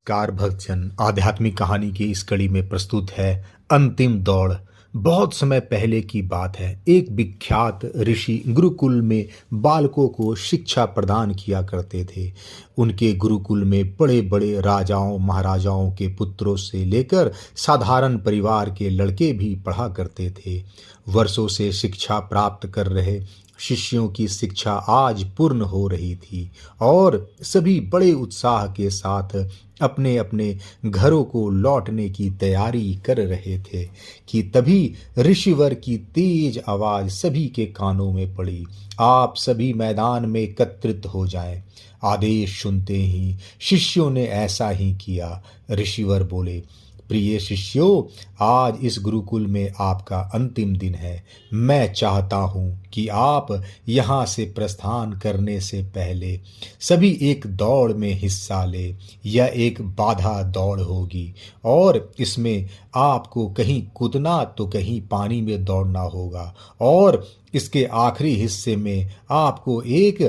नमस्कार भक्तजन, आध्यात्मिक कहानी की इस कड़ी में प्रस्तुत है अंतिम दौड़। बहुत समय पहले की बात है। एक विख्यात ऋषि गुरुकुल में बालकों को शिक्षा प्रदान किया करते थे। उनके गुरुकुल में बड़े बड़े राजाओं महाराजाओं के पुत्रों से लेकर साधारण परिवार के लड़के भी पढ़ा करते थे। वर्षों से शिक्षा प्राप्त कर रहे शिष्यों की शिक्षा आज पूर्ण हो रही थी और सभी बड़े उत्साह के साथ अपने अपने घरों को लौटने की तैयारी कर रहे थे कि तभी ऋषिवर की तेज आवाज सभी के कानों में पड़ी। आप सभी मैदान में एकत्रित हो जाएं। आदेश सुनते ही शिष्यों ने ऐसा ही किया। ऋषिवर बोले, प्रिय शिष्यों, आज इस गुरुकुल में आपका अंतिम दिन है। मैं चाहता हूँ कि आप यहाँ से प्रस्थान करने से पहले सभी एक दौड़ में हिस्सा ले। यह एक बाधा दौड़ होगी और इसमें आपको कहीं कूदना तो कहीं पानी में दौड़ना होगा और इसके आखिरी हिस्से में आपको एक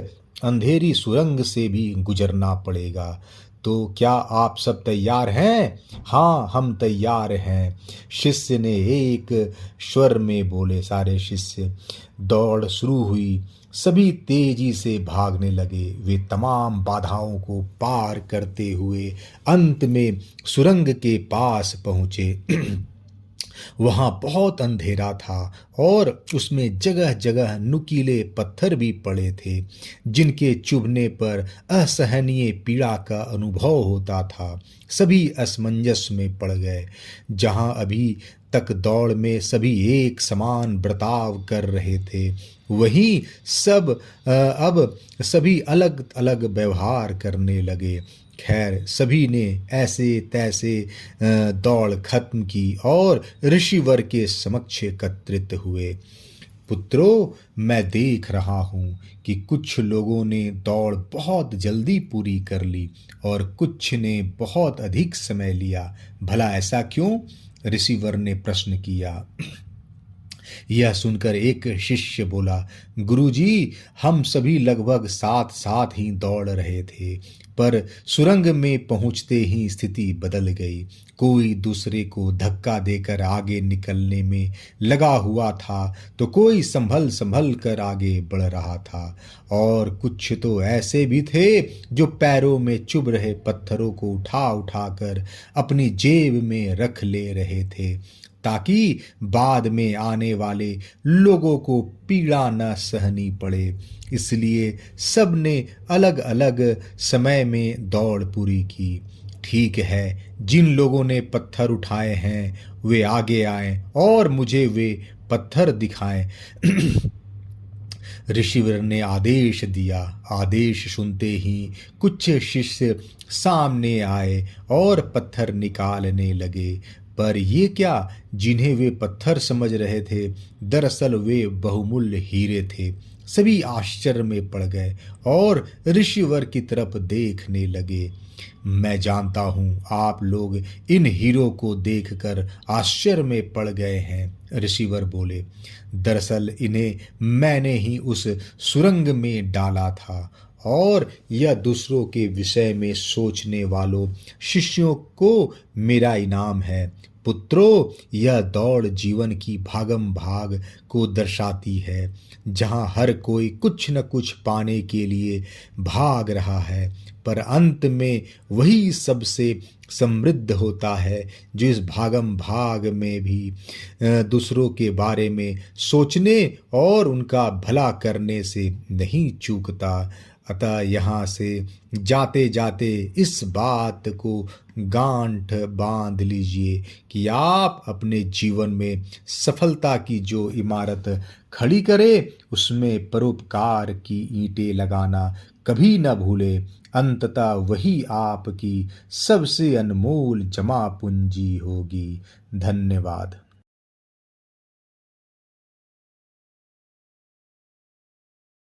अंधेरी सुरंग से भी गुजरना पड़ेगा। तो क्या आप सब तैयार हैं? हाँ, हम तैयार हैं, शिष्य ने एक स्वर में बोले। सारे शिष्य। दौड़ शुरू हुई। सभी तेजी से भागने लगे। वे तमाम बाधाओं को पार करते हुए अंत में सुरंग के पास पहुंचे। वहां बहुत अंधेरा था और उसमें जगह जगह नुकीले पत्थर भी पड़े थे जिनके चुभने पर असहनीय पीड़ा का अनुभव होता था। सभी असमंजस में पड़ गए। जहां अभी तक दौड़ में सभी एक समान बर्ताव कर रहे थे, वहीं अब सभी अलग अलग व्यवहार करने लगे। खैर, सभी ने ऐसे तैसे दौड़ खत्म की और ऋषिवर के समक्ष एकत्रित हुए। पुत्रों, मैं देख रहा हूँ कि कुछ लोगों ने दौड़ बहुत जल्दी पूरी कर ली और कुछ ने बहुत अधिक समय लिया। भला ऐसा क्यों? ऋषिवर ने प्रश्न किया। यह सुनकर एक शिष्य बोला, गुरुजी, हम सभी लगभग साथ साथ ही दौड़ रहे थे, पर सुरंग में पहुंचते ही स्थिति बदल गई। कोई दूसरे को धक्का देकर आगे निकलने में लगा हुआ था तो कोई संभल संभल कर आगे बढ़ रहा था और कुछ तो ऐसे भी थे जो पैरों में चुभ रहे पत्थरों को उठा उठा कर अपनी जेब में रख ले रहे थे ताकि बाद में आने वाले लोगों को पीड़ा न सहनी पड़े। इसलिए सब ने अलग अलग समय में दौड़ पूरी की। ठीक है, जिन लोगों ने पत्थर उठाए हैं वे आगे आएं और मुझे वे पत्थर दिखाएं। ऋषिवर ने आदेश दिया। आदेश सुनते ही कुछ शिष्य सामने आए और पत्थर निकालने लगे। पर ये क्या, जिन्हें वे पत्थर समझ रहे थे, दरअसल वे बहुमूल्य हीरे थे। सभी आश्चर्य में पड़ गए और ऋषिवर की तरफ देखने लगे। मैं जानता हूँ आप लोग इन हीरो को देखकर आश्चर्य में पड़ गए हैं। ऋषिवर बोले, दरअसल इन्हें मैंने ही उस सुरंग में डाला था और यह दूसरों के विषय में सोचने वालों शिष्यों को मेरा इनाम है। पुत्रों, यह दौड़ जीवन की भागम भाग को दर्शाती है, जहां हर कोई कुछ न कुछ पाने के लिए भाग रहा है, पर अंत में वही सबसे समृद्ध होता है जो इस भागम भाग में भी दूसरों के बारे में सोचने और उनका भला करने से नहीं चूकता। अतः यहाँ से जाते जाते इस बात को गांठ बांध लीजिए कि आप अपने जीवन में सफलता की जो इमारत खड़ी करें उसमें परोपकार की ईंटें लगाना कभी न भूलें। अंततः वही आपकी सबसे अनमोल जमा पूंजी होगी। धन्यवाद।